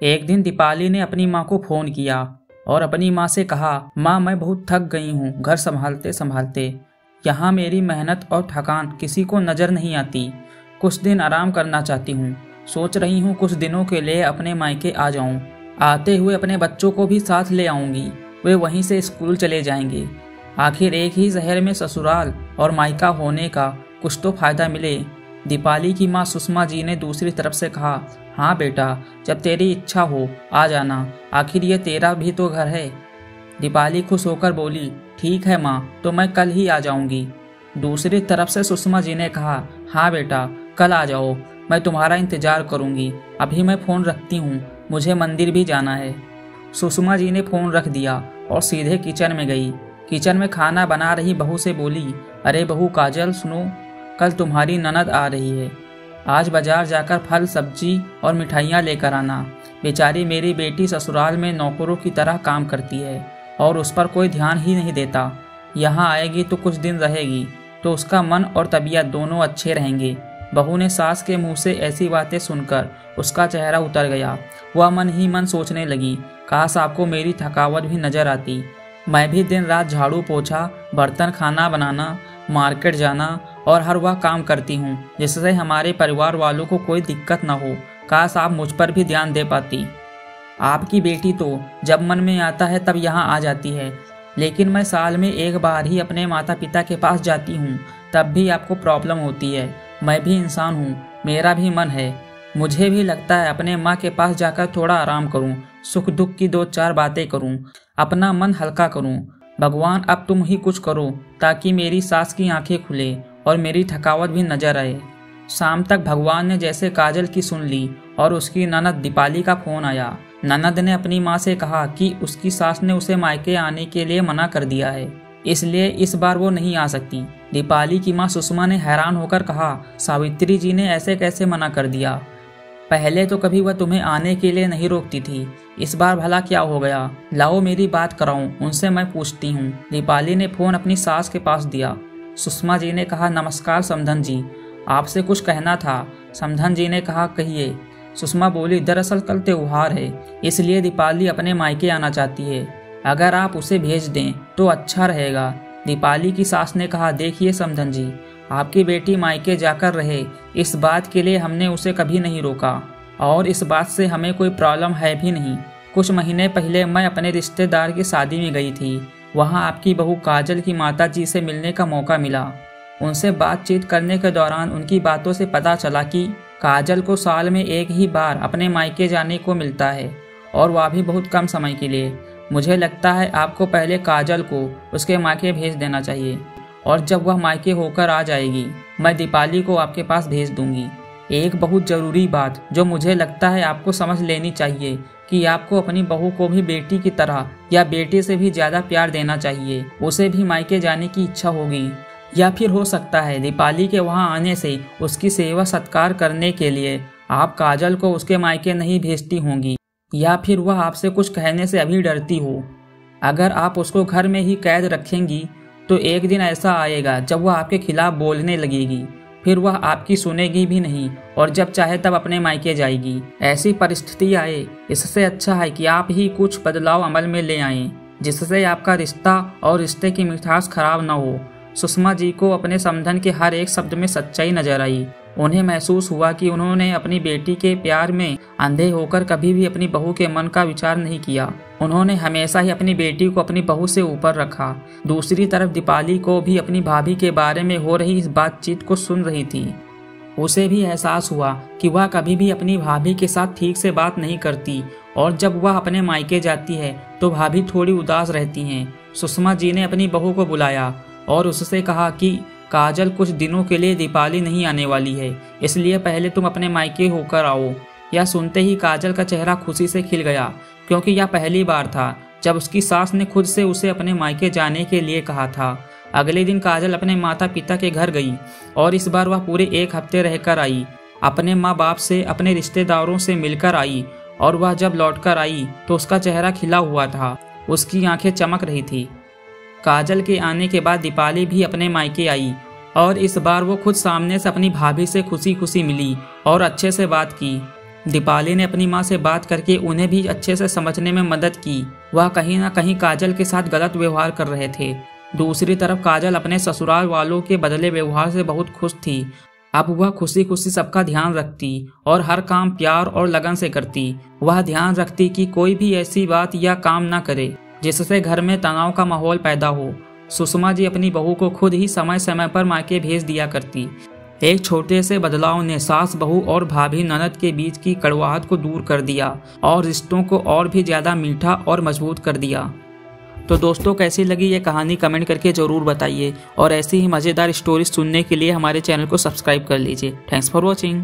एक दिन दीपाली ने अपनी माँ को फ़ोन किया और अपनी माँ से कहा, माँ मैं बहुत थक गई हूँ घर संभालते संभालते। यहाँ मेरी मेहनत और थकान किसी को नज़र नहीं आती। कुछ दिन आराम करना चाहती हूँ। सोच रही हूँ कुछ दिनों के लिए अपने मायके आ जाऊँ। आते हुए अपने बच्चों को भी साथ ले आऊँगी। वे वहीं से स्कूल चले जाएंगे। आखिर एक ही शहर में ससुराल और मायका होने का कुछ तो फायदा मिले। दीपाली की माँ सुषमा जी ने दूसरी तरफ से कहा, हाँ बेटा, जब तेरी इच्छा हो आ जाना, आखिर ये तेरा भी तो घर है। दीपाली खुश होकर बोली, ठीक है माँ, तो मैं कल ही आ जाऊंगी। दूसरी तरफ से सुषमा जी ने कहा, हाँ बेटा, कल आ जाओ, मैं तुम्हारा इंतजार करूंगी। अभी मैं फ़ोन रखती हूँ, मुझे मंदिर भी जाना है। सुषमा जी ने फ़ोन रख दिया और सीधे किचन में गई। किचन में खाना बना रही बहू से बोली, अरे बहू काजल सुनो, कल तुम्हारी ननद आ रही है। आज बाजार जाकर फल सब्जी और मिठाइयाँ लेकर आना। बेचारी मेरी बेटी ससुराल में नौकरों की तरह काम करती है और उस पर कोई ध्यान ही नहीं देता। यहाँ आएगी तो कुछ दिन रहेगी तो उसका मन और तबीयत दोनों अच्छे रहेंगे। बहू ने सास के मुंह से ऐसी बातें सुनकर उसका चेहरा उतर गया। वह मन ही मन सोचने लगी, काश आपको मेरी थकावट भी नजर आती। मैं भी दिन रात झाड़ू पोछा, बर्तन, खाना बनाना, मार्केट जाना और हर वह काम करती हूँ जिससे हमारे परिवार वालों को कोई दिक्कत न हो। काश आप मुझ पर भी ध्यान दे पाती। आपकी बेटी तो जब मन में आता है तब यहाँ आ जाती है, लेकिन मैं साल में एक बार ही अपने माता पिता के पास जाती हूँ, तब भी आपको प्रॉब्लम होती है। मैं भी इंसान हूँ, मेरा भी मन है। मुझे भी लगता है अपने माँ के पास जाकर थोड़ा आराम करूँ, सुख दुख की दो चार बातें करूँ, अपना मन हल्का करूँ। भगवान अब तुम ही कुछ करो ताकि मेरी सास की आंखें खुले और मेरी थकावट भी नजर आए। शाम तक भगवान ने जैसे काजल की सुन ली और उसकी ननद दीपाली का फोन आया। ननद ने अपनी माँ से कहा कि उसकी सास ने उसे मायके आने के लिए मना कर दिया है, इसलिए इस बार वो नहीं आ सकती। दीपाली की माँ सुषमा ने हैरान होकर कहा, सावित्री जी ने ऐसे कैसे मना कर दिया? पहले तो कभी वह तुम्हें आने के लिए नहीं रोकती थी, इस बार भला क्या हो गया? लाओ मेरी बात कराऊं, उनसे मैं पूछती हूँ। दीपाली ने फोन अपनी सास के पास दिया। सुषमा जी ने कहा, नमस्कार समधन जी, आपसे कुछ कहना था। समधन जी ने कहा, कहिए। सुषमा बोली, दरअसल कल त्योहार है, इसलिए दीपाली अपने मायके आना चाहती है। अगर आप उसे भेज दें तो अच्छा रहेगा। दीपाली की सास ने कहा, देखिए समधन जी, आपकी बेटी मायके जाकर रहे, इस बात के लिए हमने उसे कभी नहीं रोका और इस बात से हमें कोई प्रॉब्लम है भी नहीं। कुछ महीने पहले मैं अपने रिश्तेदार की शादी में गई थी। वहाँ आपकी बहू काजल की माता जी से मिलने का मौका मिला। उनसे बातचीत करने के दौरान उनकी बातों से पता चला कि काजल को साल में एक ही बार अपने मायके जाने को मिलता है और वह भी बहुत कम समय के लिए। मुझे लगता है आपको पहले काजल को उसके मायके भेज देना चाहिए और जब वह मायके होकर आ जाएगी मैं दीपाली को आपके पास भेज दूंगी। एक बहुत ज़रूरी बात जो मुझे लगता है आपको समझ लेनी चाहिए कि आपको अपनी बहू को भी बेटी की तरह या बेटे से भी ज़्यादा प्यार देना चाहिए। उसे भी मायके जाने की इच्छा होगी, या फिर हो सकता है दीपाली के वहाँ आने से उसकी सेवा सत्कार करने के लिए आप काजल को उसके मायके नहीं भेजती होंगी, या फिर वह आपसे कुछ कहने से अभी डरती हो। अगर आप उसको घर में ही कैद रखेंगी तो एक दिन ऐसा आएगा जब वह आपके खिलाफ बोलने लगेगी, फिर वह आपकी सुनेगी भी नहीं और जब चाहे तब अपने मायके जाएगी। ऐसी परिस्थिति आए, इससे अच्छा है कि आप ही कुछ बदलाव अमल में ले आएं, जिससे आपका रिश्ता और रिश्ते की मिठास खराब न हो। सुषमा जी को अपने समधन के हर एक शब्द में सच्चाई नजर आई। उन्हें महसूस हुआ कि उन्होंने अपनी बेटी के प्यार में अंधे होकर कभी भी अपनी बहू के मन का विचार नहीं किया। उन्होंने हमेशा ही अपनी बेटी को अपनी बहू से ऊपर रखा। दूसरी तरफ दीपाली को भी अपनी भाभी के बारे में हो रही इस बातचीत को सुन रही थी। उसे भी एहसास हुआ कि वह कभी भी अपनी भाभी के साथ ठीक से बात नहीं करती और जब वह अपने मायके जाती है तो भाभी थोड़ी उदास रहती हैं। सुषमा जी ने अपनी बहू को बुलाया और उससे कहा कि काजल कुछ दिनों के लिए दीपाली नहीं आने वाली है, इसलिए पहले तुम अपने मायके होकर आओ। यह सुनते ही काजल का चेहरा खुशी से खिल गया, क्योंकि यह पहली बार था जब उसकी सास ने खुद से उसे अपने मायके जाने के लिए कहा था। अगले दिन काजल अपने माता पिता के घर गई और इस बार वह पूरे एक हफ्ते रहकर आई। अपने माँ बाप से, अपने रिश्तेदारों से मिलकर आई और वह जब लौटकर आई तो उसका चेहरा खिला हुआ था, उसकी आंखें चमक रही थी। काजल के आने के बाद दीपाली भी अपने मायके आई और इस बार वो खुद सामने से अपनी भाभी से खुशी खुशी मिली और अच्छे से बात की। दीपाली ने अपनी माँ से बात करके उन्हें भी अच्छे से समझने में मदद की। वह कहीं ना कहीं काजल के साथ गलत व्यवहार कर रहे थे। दूसरी तरफ काजल अपने ससुराल वालों के बदले व्यवहार से बहुत खुश थी। अब वह खुशी खुशी सबका ध्यान रखती और हर काम प्यार और लगन से करती। वह ध्यान रखती कि कोई भी ऐसी बात या काम ना करे जिससे घर में तनाव का माहौल पैदा हो। सुषमा जी अपनी बहू को खुद ही समय समय पर मायके भेज दिया करती। एक छोटे से बदलाव ने सास बहू और भाभी ननद के बीच की कड़वाहट को दूर कर दिया और रिश्तों को और भी ज़्यादा मीठा और मजबूत कर दिया। तो दोस्तों, कैसी लगी ये कहानी कमेंट करके ज़रूर बताइए और ऐसी ही मज़ेदार स्टोरी सुनने के लिए हमारे चैनल को सब्सक्राइब कर लीजिए। Thanks for watching.